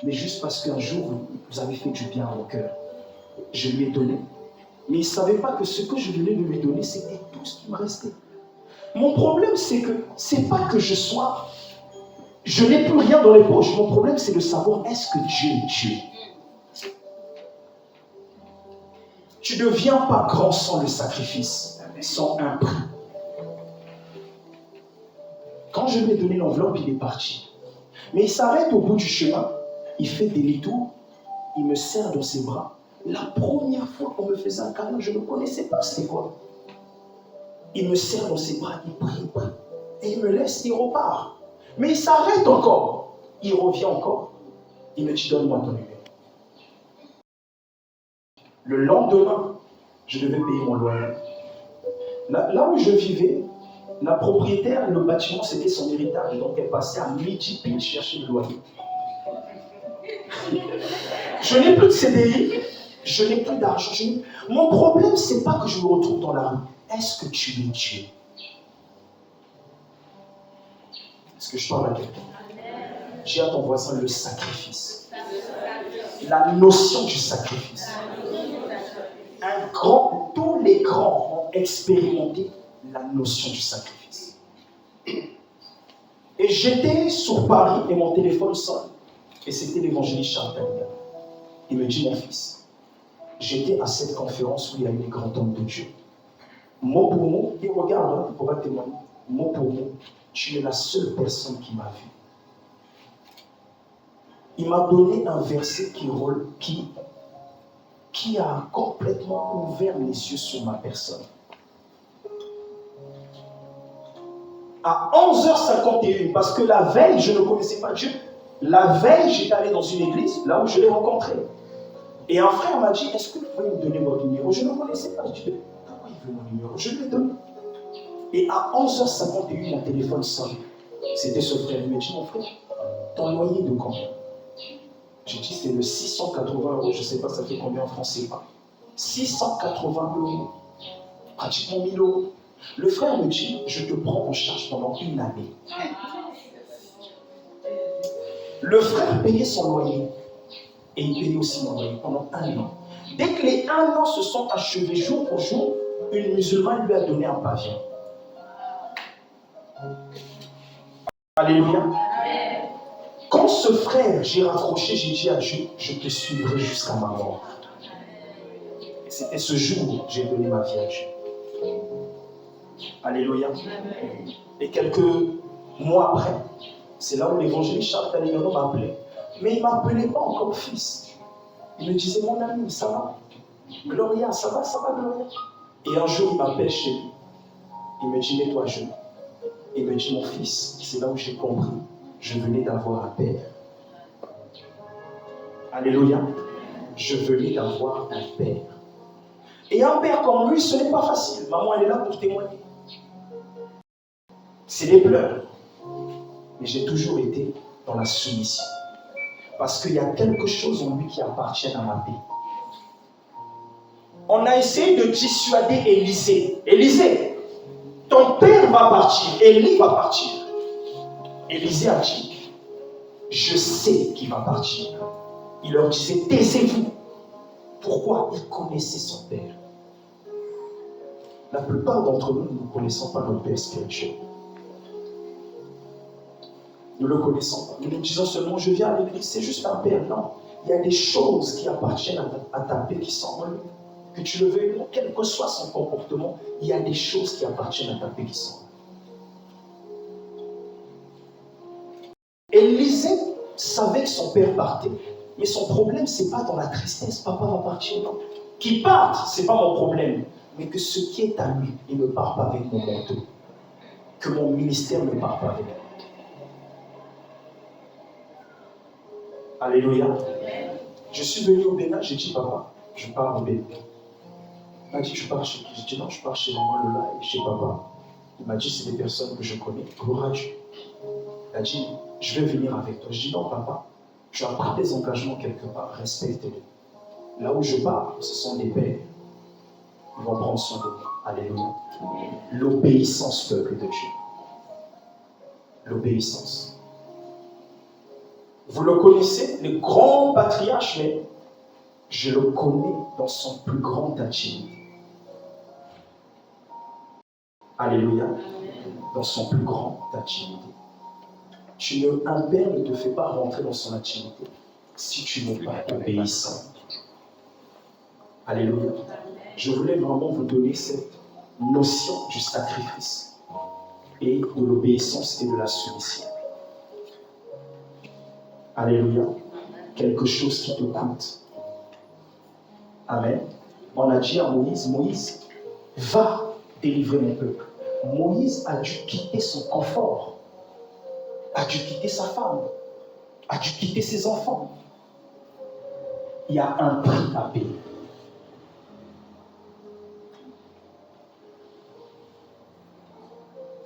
mais juste parce qu'un jour, vous avez fait du bien à mon cœur. Je lui ai donné. Mais il ne savait pas que ce que je venais de lui donner, c'était tout ce qui me restait. Mon problème, c'est que, c'est pas que je n'ai plus rien dans les poches. Mon problème, c'est de savoir, est-ce que Dieu est Dieu? Tu ne deviens pas grand sans le sacrifice, sans un prix. Quand je lui ai donné l'enveloppe, il est parti. Mais il s'arrête au bout du chemin, il fait demi-tour, il me serre dans ses bras. La première fois qu'on me faisait un câlin, je ne connaissais pas c'était quoi. Il me serre dans ses bras, il prie, et il me laisse, il repart. Mais il s'arrête encore, il revient encore. Il me dit, donne-moi ton numéro. Le lendemain, je devais payer mon loyer. Là où je vivais, la propriétaire, le bâtiment, c'était son héritage. Donc elle passait à midi pile chercher le loyer. Je n'ai plus de CDI, je n'ai plus d'argent. Mon problème, ce n'est pas que je me retrouve dans la rue. Est-ce que tu es Dieu? Est-ce que je parle à quelqu'un? Dis à ton voisin le sacrifice. La notion du sacrifice. Tous les grands ont expérimenté la notion du sacrifice. Et j'étais sur Paris et mon téléphone sonne. Et c'était l'évangéliste Charles Talia. Il me dit, mon fils, j'étais à cette conférence où il y a eu les grands hommes de Dieu. Mot pour mot, il regarde, il pourra témoigner. Mot pour mot, tu es la seule personne qui m'a vu. Il m'a donné un verset qui a complètement ouvert les yeux sur ma personne. À 11h51, parce que la veille, je ne connaissais pas Dieu. La veille, j'étais allé dans une église, là où je l'ai rencontré. Et un frère m'a dit, est-ce que vous pouvez me donner votre numéro? Je ne connaissais pas. Je dis, pourquoi il veut mon numéro? Je lui ai donné. Et à 11h51, mon téléphone sonne. C'était ce frère. Il m'a dit, mon frère, ton loyer de combien? J'ai dit, c'est de 680 euros. Je ne sais pas, ça fait combien en français pas. 680 euros. Pratiquement 1000 euros. Le frère me dit, je te prends en charge pendant une année. Le frère payait son loyer. Et il payait aussi mon loyer pendant un an. Dès que les 1 an se sont achevés jour pour jour, une musulmane lui a donné un pavillon. Alléluia. Quand ce frère, j'ai raccroché, j'ai dit à Dieu, je te suivrai jusqu'à ma mort. Et c'était ce jour où j'ai donné ma vie à Dieu. Alléluia. Et quelques mois après, c'est là où l'évangéliste Charles Taligano m'a appelé. Mais il ne m'appelait pas encore fils. Il me disait, mon ami, ça va? Gloria, ça va, Gloria? Et un jour, il m'appelle chez lui. Il me dit, mets-toi à genoux. Il me dit, mon fils, c'est là où j'ai compris. Je venais d'avoir un père. Alléluia. Je venais d'avoir un père. Et un père comme lui, ce n'est pas facile. Maman, elle est là pour témoigner. C'est des pleurs. Mais j'ai toujours été dans la soumission. Parce qu'il y a quelque chose en lui qui appartient à ma vie. On a essayé de dissuader Élisée. Élisée, ton père va partir. Élie va partir. Élisée a dit, je sais qu'il va partir. Il leur disait, taisez-vous. Pourquoi? Il connaissait son père. La plupart d'entre nous, nous ne connaissons pas notre père spirituel. Nous ne le connaissons pas. Nous nous disons seulement, je viens à l'église, c'est juste un père. Non. Il y a des choses qui appartiennent à ta paix qui sont en lui. Que tu le veuilles, quel que soit son comportement, il y a des choses qui appartiennent à ta paix qui sont en lui. Élisée savait que son père partait. Mais son problème, ce n'est pas dans la tristesse, papa va partir, non. Qu'il parte, ce n'est pas mon problème. Mais que ce qui est à lui, il ne part pas avec mon manteau. Que mon ministère ne part pas avec moi. Alléluia. Je suis venu au Bénin, j'ai dit, papa, je pars au Bénin. Il m'a dit, tu pars chez qui? J'ai dit, non, je pars chez maman Lola et chez papa. Il m'a dit, c'est des personnes que je connais. Gloire à Dieu. Il a dit, je vais venir avec toi. Je dis, non, papa, tu as pris des engagements quelque part, respecte-les. Là où je pars, ce sont des pères. Ils vont prendre soin de moi. Alléluia. L'obéissance, peuple de Dieu. L'obéissance. Vous le connaissez, le grand patriarche, mais je le connais dans son plus grande intimité. Alléluia. Dans son plus grande intimité. Un père ne te fait pas rentrer dans son intimité si tu n'es pas obéissant. Alléluia. Je voulais vraiment vous donner cette notion du sacrifice et de l'obéissance et de la soumission. Alléluia. Quelque chose qui te coûte. Amen. On a dit à Moïse, Moïse, va délivrer mon peuple. Moïse a dû quitter son confort, a dû quitter sa femme, a dû quitter ses enfants. Il y a un prix à payer.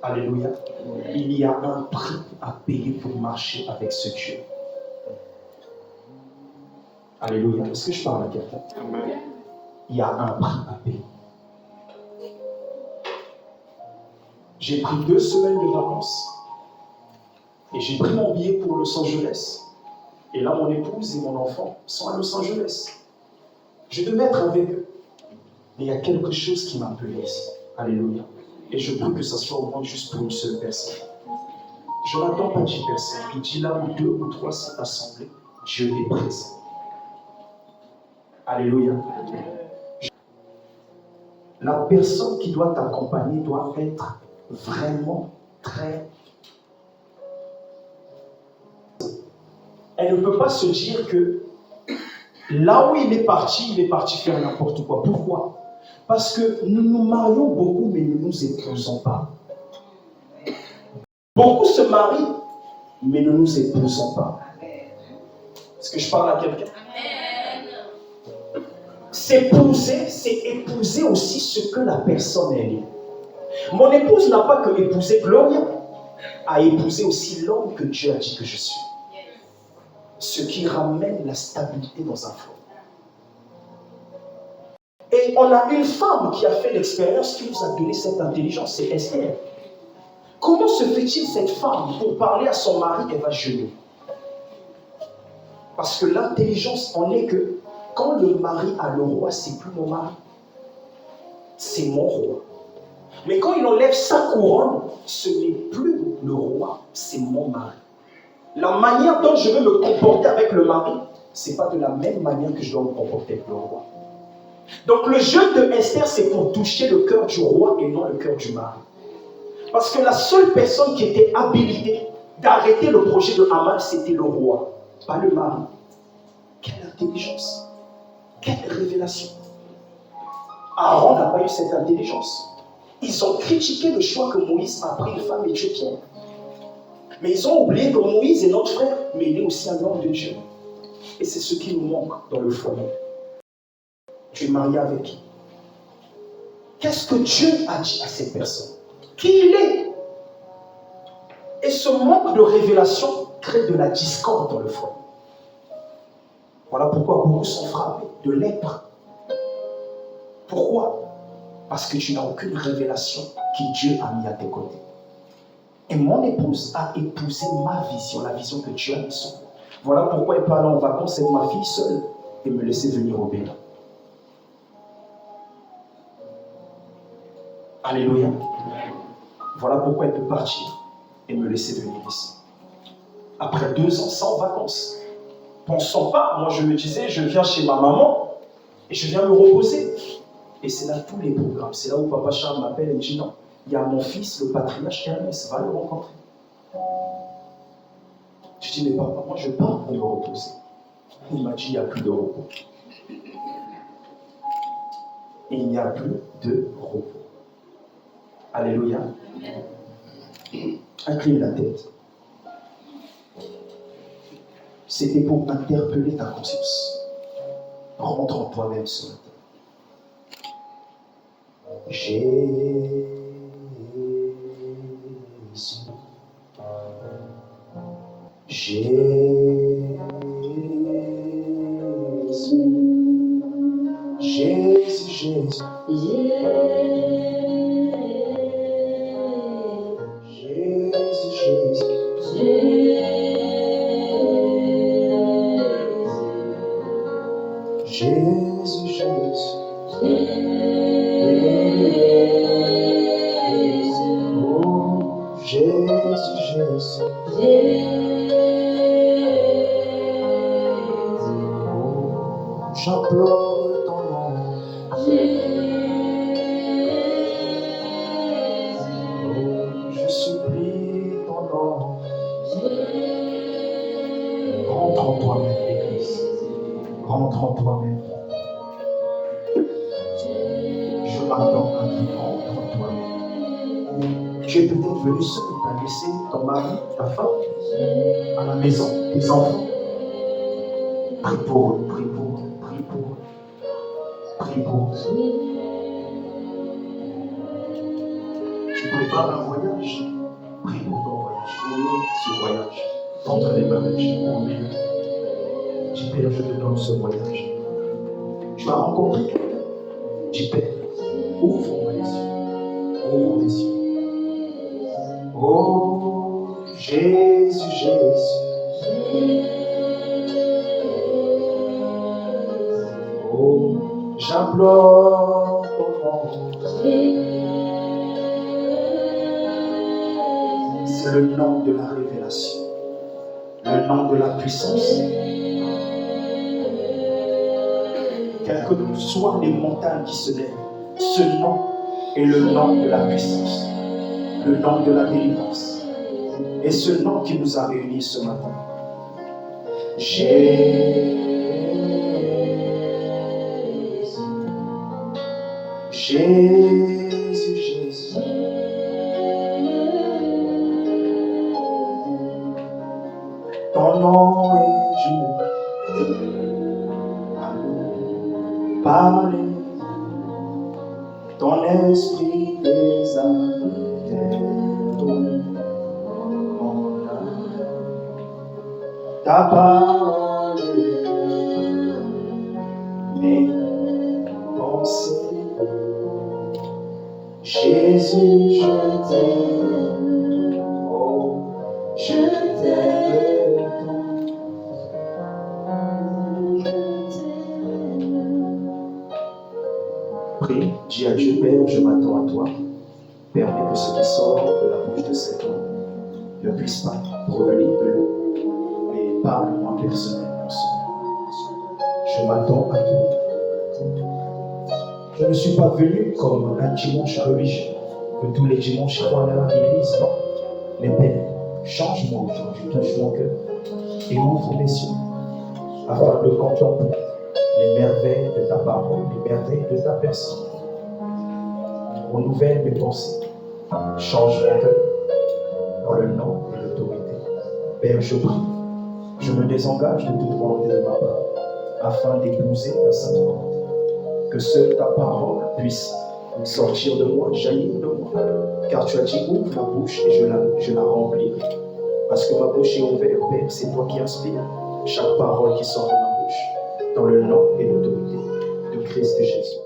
Alléluia. Il y a un prix à payer pour marcher avec ce Dieu. Alléluia. Est-ce que je parle à quelqu'un? Amen. Il y a un prix à payer. J'ai pris 2 semaines de vacances et j'ai pris mon billet pour Los Angeles. Et là, mon épouse et mon enfant sont à Los Angeles. Je devais être avec eux. Mais il y a quelque chose qui m'a appelé ici. Alléluia. Et je veux que ça soit au moins juste pour une seule personne. Je n'attends pas 10 personnes. Il dit là où 2 ou 3 sont assemblés, Dieu est présent. Alléluia. La personne qui doit t'accompagner doit être vraiment très... Elle ne peut pas se dire que là où il est parti faire n'importe quoi. Pourquoi? Parce que nous nous marions beaucoup, mais nous ne nous épousons pas. Beaucoup se marient, mais ne nous épousons pas. Est-ce que je parle à quelqu'un? S'épouser, c'est épouser aussi ce que la personne est. Mon épouse n'a pas que épousé Gloria, a épousé aussi l'homme que Dieu a dit que je suis. Ce qui ramène la stabilité dans un foyer. Et on a une femme qui a fait l'expérience, qui nous a donné cette intelligence, c'est Esther. Comment se fait-il cette femme, pour parler à son mari, elle va jeûner? Parce que l'intelligence en est que quand le mari a le roi, c'est plus mon mari, c'est mon roi. Mais quand il enlève sa couronne, ce n'est plus le roi, c'est mon mari. La manière dont je veux me comporter avec le mari, ce n'est pas de la même manière que je dois me comporter avec le roi. Donc le jeûne de Esther, c'est pour toucher le cœur du roi et non le cœur du mari. Parce que la seule personne qui était habilitée d'arrêter le projet de Haman, c'était le roi, pas le mari. Quelle intelligence! Quelle révélation! Aaron n'a pas eu cette intelligence. Ils ont critiqué le choix que Moïse a pris une femme éthiopienne. Mais ils ont oublié que Moïse est notre frère, mais il est aussi un homme de Dieu. Et c'est ce qui nous manque dans le foyer. Tu es marié avec qui? Qu'est-ce que Dieu a dit à cette personne? Qui il est? Et ce manque de révélation crée de la discorde dans le foyer. Voilà pourquoi beaucoup sont frappés de lèpre. Pourquoi? Parce que tu n'as aucune révélation que Dieu a mis à tes côtés. Et mon épouse a épousé ma vision, la vision que Dieu a mis sur moi. Voilà pourquoi elle peut aller en vacances avec ma fille seule et me laisser venir au Bénin. Alléluia. Voilà pourquoi elle peut partir et me laisser venir ici. Après 2 ans sans vacances. Pensons pas, moi je me disais, je viens chez ma maman et je viens me reposer. Et c'est là tous les programmes. C'est là où Papa Charles m'appelle et me dit non, il y a mon fils, le patriarche Ernest, va le rencontrer. Je dis mais papa, moi je pars pour me reposer. Il m'a dit il n'y a plus de repos. Il n'y a plus de repos. Alléluia. Incline la tête. C'était pour interpeller ta conscience. Rentre en toi-même ce matin. Jésus. Jésus. Jésus, Jésus. Jésus, Jésus. J'implore ton nom. Je supplie ton nom. Rentre en toi-même, l'Église. Rentre en toi-même. Je m'attends à toi. Rentre en toi-même. Tu es peut-être venu seul, tu as laissé ton mari, ta femme, à la maison, tes enfants. Prie pour eux, prie pour eux, prie pour eux. Prie pour eux. Tu prépares un voyage. Prie pour ton voyage. Honore ce voyage. Tendre les bagages. Dis Père, je te donne ce voyage. Tu vas rencontrer quelqu'un. Dis Père, ouvre-moi les yeux. Ouvre les yeux. Oh Jésus, Jésus. Oh, j'implore ton nom. C'est le nom de la révélation, le nom de la puissance. Quelles que soient les montagnes qui se lèvent, ce nom est le nom de la puissance, le nom de la délivrance. Et ce nom qui nous a réunis ce matin. Jésus, Jésus, Jésus. Ton nom est Dieu. Parlez, ton esprit les a donné. Ta parole est mes pensées. Jésus, je t'aime. Oh, je t'aime. Prie, dis à Dieu, Père, je m'attends à toi. Permets que ce qui sort de la bouche de cet homme ne puisse pas provenir de l'eau, mais parle-moi personnellement. Je m'attends à toi. Je ne suis pas venu comme un dimanche religieux, que tous les dimanches je crois à l'église, non. Mais Père, change-moi aujourd'hui, touche mon cœur et ouvre mes yeux afin de contempler les merveilles de ta parole, les merveilles de ta personne. Renouvelle mes pensées, change mon cœur dans le nom et l'autorité. Père, je prie, je me désengage de toute volonté de ma part afin d'épouser ta sainte volonté. Que seule ta parole puisse sortir de moi, jaillir de moi. Car tu as dit, ouvre ma bouche et je la remplirai. Parce que ma bouche est ouverte, Père, c'est toi qui inspires chaque parole qui sort de ma bouche. Dans le nom et l'autorité de Christ Jésus.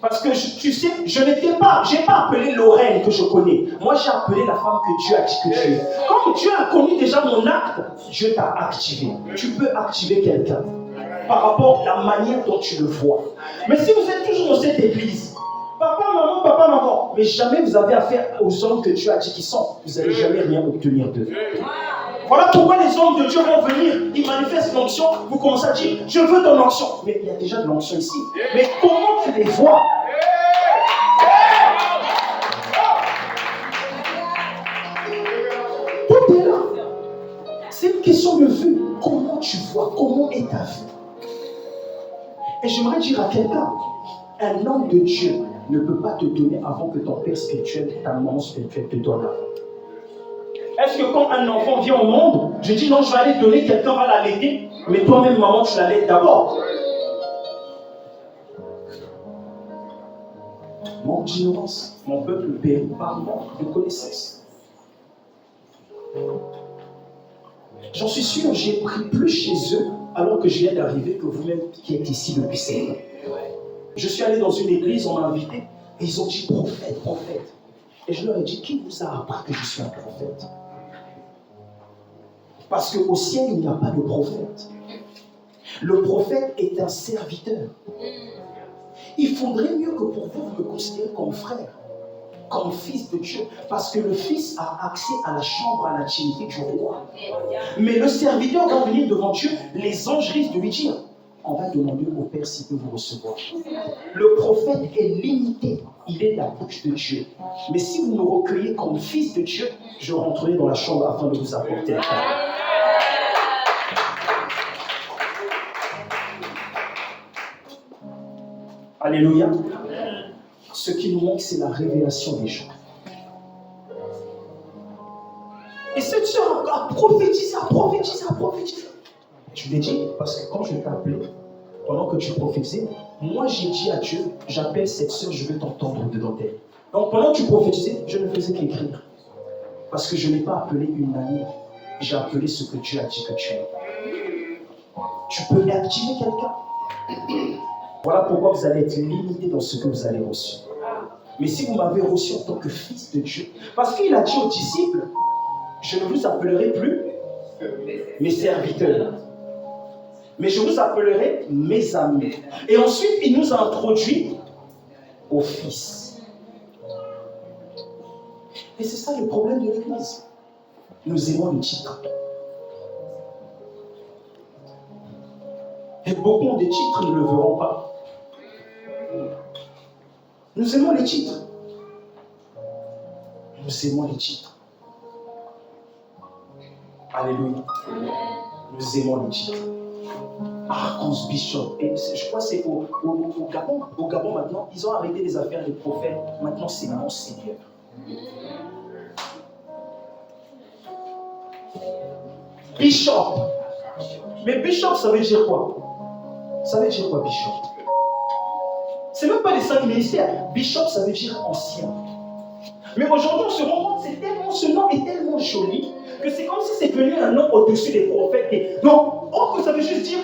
Parce que tu sais, je n'ai pas appelé Lorraine que je connais. Moi, j'ai appelé la femme que Dieu a dit que tu es. Comme Dieu a connu déjà mon acte, Dieu t'a activé. Tu peux activer quelqu'un par rapport à la manière dont tu le vois. Mais si vous êtes toujours dans cette église, papa, maman, mais jamais vous avez affaire aux hommes que Dieu a dit qu'ils sont, vous n'allez jamais rien obtenir d'eux. Voilà pourquoi les hommes de Dieu vont venir, ils manifestent l'onction, vous commencez à dire, je veux ton onction. Mais il y a déjà de l'onction ici. Mais comment tu les vois? Tout est là. C'est une question de vue. Comment tu vois? Comment est ta vue? Et j'aimerais dire à quelqu'un, un homme de Dieu ne peut pas te donner avant que ton père spirituel, ta maman spirituelle te donne avant. Est-ce que quand un enfant vient au monde, je dis non, je vais aller donner, quelqu'un va l'allaiter, mais toi-même, maman, tu l'allaites d'abord. Manque d'ignorance, mon peuple périt par manque de connaissance. J'en suis sûr, j'ai pris plus chez eux alors que je viens d'arriver que vous-même qui êtes ici depuis 7 ans. Je suis allé dans une église, on m'a invité, et ils ont dit prophète, prophète. Et je leur ai dit, qui vous a appris que je suis un prophète? Parce qu'au ciel, il n'y a pas de prophète. Le prophète est un serviteur. Il faudrait mieux que pour vous, vous me considérez comme frère, comme fils de Dieu, parce que le fils a accès à la chambre, à l'intimité du roi. Mais le serviteur va venir devant Dieu, les anges risquent de lui dire, on va demander au Père s'il peut vous recevoir. Le prophète est limité, il est la bouche de Dieu. Mais si vous me recueillez comme fils de Dieu, je rentrerai dans la chambre afin de vous apporter la parole. Alléluia. Ce qui nous manque, c'est la révélation des gens. Et cette soeur a prophétisé, a prophétisé, a prophétisé. Je l'ai dit, parce que quand je t'ai appelé, pendant que tu prophétisais, moi j'ai dit à Dieu, j'appelle cette soeur, je veux t'entendre dedans d'elle. Donc pendant que tu prophétisais, je ne faisais qu'écrire. Parce que je n'ai pas appelé une amie, j'ai appelé ce que Dieu a dit que tu es. Tu peux activer quelqu'un. Voilà pourquoi vous allez être limité dans ce que vous allez reçu. Mais si vous m'avez reçu en tant que fils de Dieu, parce qu'il a dit aux disciples, je ne vous appellerai plus mes serviteurs, mais je vous appellerai mes amis. Et ensuite, il nous a introduit au fils. Et c'est ça le problème de l'Église. Nous aimons le titre. Et beaucoup des titres ne le verront pas. Nous aimons les titres. Nous aimons les titres. Alléluia. Nous aimons les titres. Archonge Bishop. Et je crois que c'est au Gabon. Au Gabon maintenant, ils ont arrêté les affaires des prophètes. Maintenant, c'est Monseigneur. Bishop. Mais Bishop, ça veut dire quoi? Ça veut dire quoi, Bishop? C'est même pas des saints ministères. Bishop, ça veut dire ancien. Mais aujourd'hui, on se rend compte que ce nom est tellement joli que c'est comme si c'est devenu un nom au-dessus des prophètes. Et... non, or que ça veut juste dire,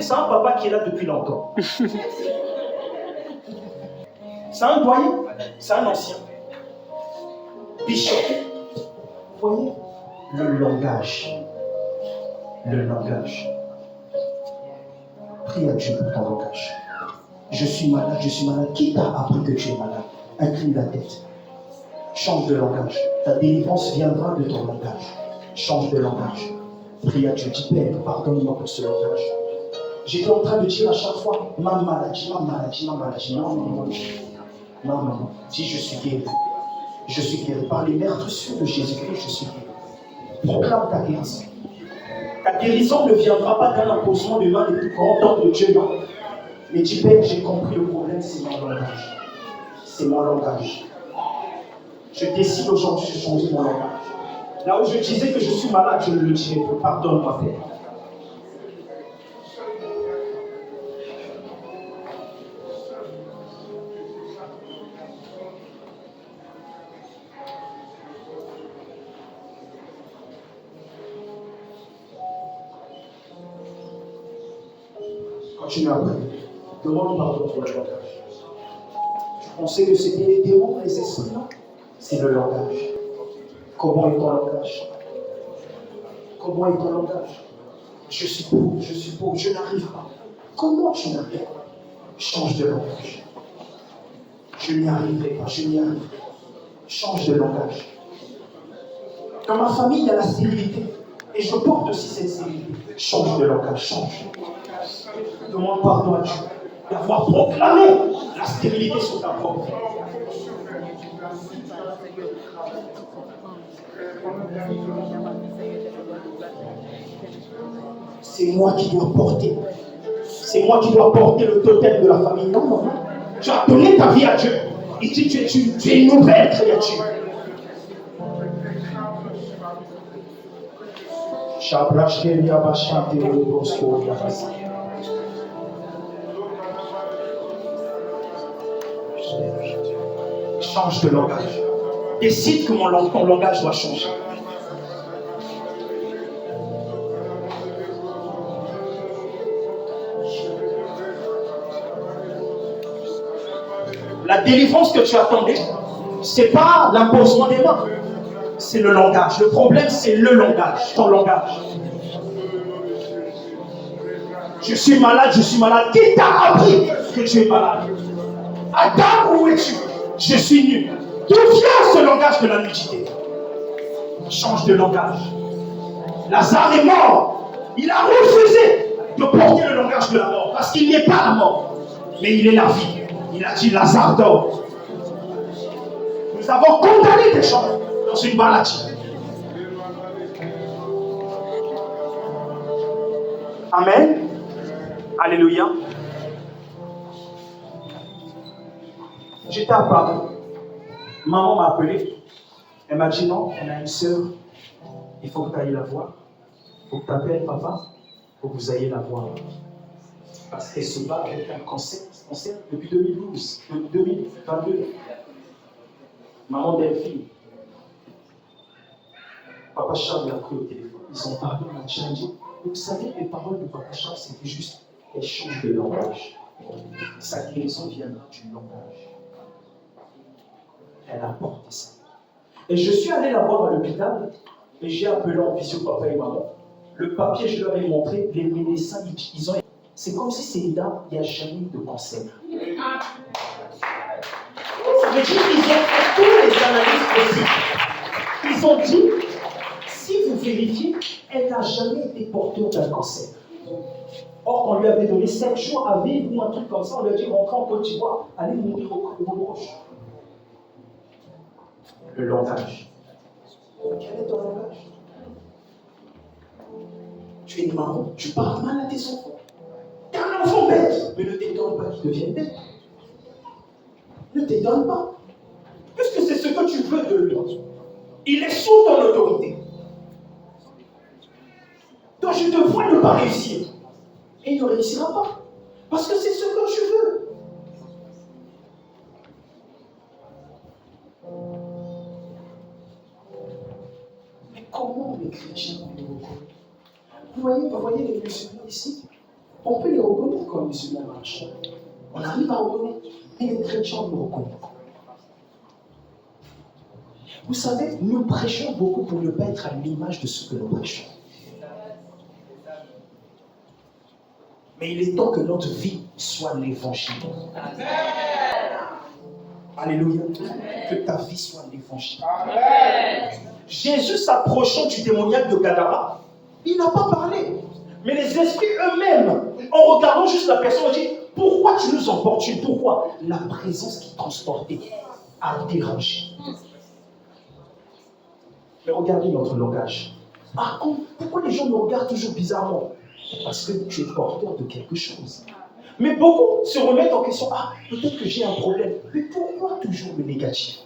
c'est un papa qui est là depuis longtemps. C'est un doyen, c'est un ancien. Bishop. Vous voyez, le langage. Le langage. Prie à Dieu pour ton langage. Je suis malade, je suis malade. Qui t'a appris que tu es malade? Incline la tête. Change de langage. Ta délivrance viendra de ton langage. Change de langage. Prie à Dieu. Dis, Père, pardonne-moi pour ce langage. J'étais en train de dire à chaque fois, ma maladie, ma maladie, ma maladie. Non, non, non. Non, non. Si je suis guéri. Je suis guéri. Par les meurtrissures de Jésus-Christ, je suis guéri. Proclame ta guérison. Ta guérison ne viendra pas d'un imposement de main des plus grands hommes de Dieu, non. Mais dis, Père, j'ai compris le problème, c'est mon langage. C'est mon langage. Je décide aujourd'hui de changer mon langage. Là où je disais que je suis malade, je ne le dirai plus. Pardonne-moi, Père. Continue à prier. Demande pardon pour le langage. Je pensais que c'était les démons, les esprits, non? C'est le langage. Comment est ton langage? Comment est ton langage? Je suis pauvre, je n'arrive pas. Comment tu n'arrives pas? Change de langage. Je n'y arriverai pas, je n'y arriverai pas. Change de langage. Dans ma famille, il y a la stérilité. Et je porte aussi cette stérilité. Change de langage, change. Demande pardon à Dieu d'avoir proclamé la stérilité sur ta propre vie. C'est moi qui dois porter. C'est moi qui dois porter le totem de la famille. Non, non, non. Tu as donné ta vie à Dieu. Il dit tu es une nouvelle créature. Change de langage. Décide que ton langage doit changer. La délivrance que tu attendais, ce n'est pas l'imposement des mains, c'est le langage. Le problème, c'est le langage, ton langage. Je suis malade, je suis malade. Qui t'a appris que tu es malade? Adam, où es-tu? Je suis nu. D'où vient ce langage de la nudité? Change de langage. Lazare est mort. Il a refusé de porter le langage de la mort parce qu'il n'est pas la mort, mais il est la vie. Il a dit Lazare dort. Nous avons condamné des gens dans une maladie. Amen. Alléluia. J'étais à Paris. Maman m'a appelé. Elle m'a dit non, on a une soeur. Il faut que tu ailles la voir. Il faut que tu appelles papa. Il faut que vous ayez la voir. Parce qu'elle se bat avec un cancer depuis 2012, 2022. Maman Delphine. Papa Charles l'a pris au téléphone. Ils ont parlé, on a changé. Vous savez, les paroles de Papa Charles, c'était juste échange de langage. Sa guérison viendra du langage. Elle a porté ça. Et je suis allé la voir à l'hôpital et j'ai appelé en visio papa et maman. Le papier, je leur ai montré, les médecins, ils ont. C'est comme si c'est là, il n'y a jamais eu de cancer. Ça veut dire qu'ils ont fait toutes les analyses possibles. Ils ont dit, si vous vérifiez, elle n'a jamais été porteuse d'un cancer. Or, on lui avait donné 7 jours à vivre ou un truc comme ça, on lui a dit, rentrez en Côte d'Ivoire, allez mourir au proche. Le langage. Quel est ton langage? Tu es une maman, tu parles mal à tes enfants. Tu es un enfant bête, mais ne t'étonne pas qu'il devienne bête. Ne t'étonne pas. Puisque c'est ce que tu veux de lui. Il est sous ton autorité. Donc je te vois ne pas réussir. Et il ne réussira pas. Parce que c'est ce que tu veux. Mais comment les chrétiens nous reconnaissent? Vous voyez les musulmans ici? On peut les reconnaître comme musulmans marchand. On arrive à reconnaître. Mais les chrétiens nous reconnaissent. Vous savez, nous prêchons beaucoup pour ne pas être à l'image de ce que nous prêchons. Mais il est temps que notre vie soit l'évangile. Alléluia. Que ta vie soit l'évangile. Jésus s'approchant du démoniaque de Gadara, il n'a pas parlé. Mais les esprits eux-mêmes, en regardant juste la personne, ont dit, pourquoi tu nous importunes? Pourquoi? La présence qui transportait a dérangé. Mais regardez notre langage. Par contre, pourquoi les gens me regardent toujours bizarrement? Parce que tu es porteur de quelque chose. Mais beaucoup se remettent en question. Ah, peut-être que j'ai un problème. Mais pourquoi toujours le négatif?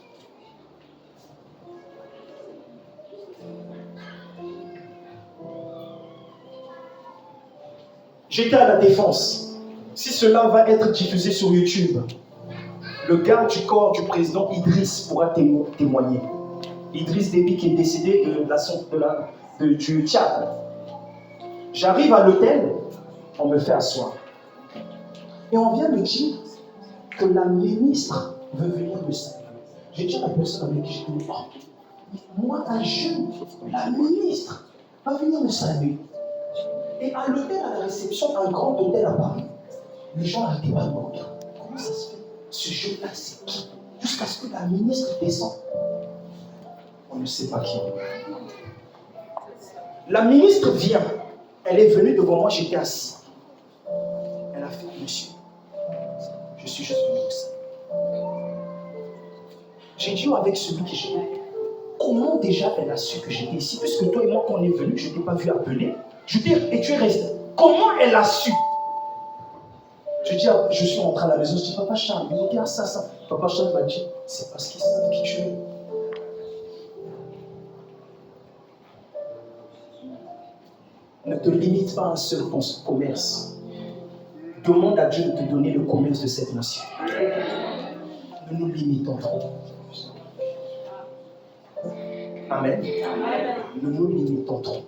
J'étais à la Défense. Si cela va être diffusé sur YouTube, le garde du corps du président Idriss pourra témoigner. Idriss Déby qui est décédé du Tchad. J'arrive à l'hôtel, on me fait asseoir. Et on vient me dire que la ministre veut venir me saluer. J'ai dit à la personne avec qui je dis, oh, moi un jeune, la ministre va venir me saluer. Et à l'hôtel, à la réception, un grand hôtel à Paris, les gens n'arrêtaient pas de me regarder. Comment ça se fait? Ce jeune-là, c'est qui? Jusqu'à ce que la ministre descende. On ne sait pas qui. La ministre vient. Elle est venue devant moi, j'étais assis. Elle a fait, monsieur, je suis juste venu pour ça. J'ai dit avec celui que j'étais, comment déjà elle a su que j'étais ici? Puisque toi et moi, quand on est venus, je ne t'ai pas vu appeler. Je dis, et tu es resté. Comment elle a su? Je dis, je suis rentré à la maison, je dis, papa Charles, regarde ça. Papa Charles m'a dit, c'est parce qu'ils savent qui tu es. Ne te limite pas à un seul commerce. Demande à Dieu de te donner le commerce de cette nation. Ne nous limitons trop. Amen. Ne nous limitons trop.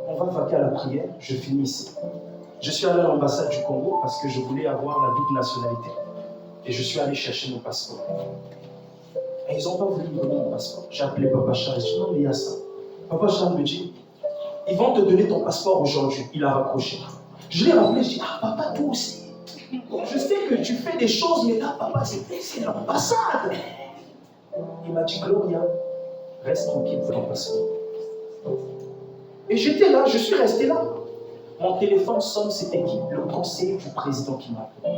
On va vaquer à la prière. Je finis ici. Je suis allé à l'ambassade du Congo parce que je voulais avoir la double nationalité. Et je suis allé chercher mon passeport. Et ils n'ont pas voulu me donner mon passeport. J'ai appelé Papa Charles. Je dis non, mais il y a ça. Papa Charles me dit, ils vont te donner ton passeport aujourd'hui. Il a raccroché. Je l'ai rappelé, je dis, ah papa, toi aussi. Je sais que tu fais des choses, mais là, papa, c'est l'ambassade. Il m'a dit, Gloria, reste tranquille, ton passeport. Et j'étais là, je suis resté là. Mon téléphone sonne, c'était qui? Le conseiller du président qui m'a appelé.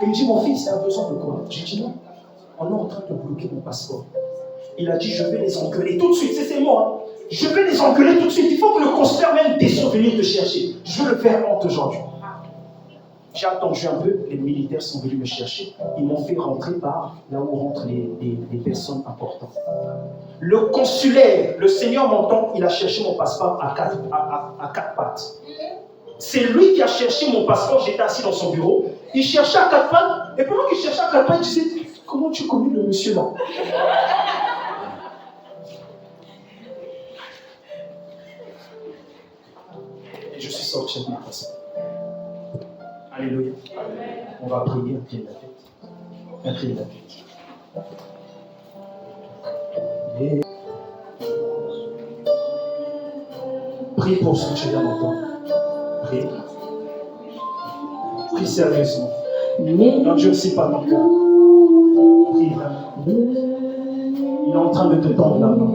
Il me dit, mon fils, tu as besoin de quoi? J'ai dit non. On est en train de bloquer mon passeport. Il a dit, je vais les engueuler tout de suite. C'est moi. Hein. Je vais les engueuler tout de suite. Il faut que le consulat même descende venir te chercher. Je veux le faire honte aujourd'hui. J'ai attendu un peu. Les militaires sont venus me chercher. Ils m'ont fait rentrer par là où rentrent les personnes importantes. Le consulaire, le Seigneur m'entend, il a cherché mon passeport à quatre pattes. C'est lui qui a cherché mon passeport. J'étais assis dans son bureau. Il cherchait à quatre pattes. Et pendant qu'il cherchait à quatre pattes, il disait, comment tu connais le monsieur là? Et je suis sorti avec mon passeport. Alléluia. On va prier, incline la tête. Incline la tête. Et... prie pour ce que tu viens d'entendre. Prie. Prie sérieusement. Non, Dieu ne sait pas ton cœur. Prie vraiment. Il est en train de te tendre la main.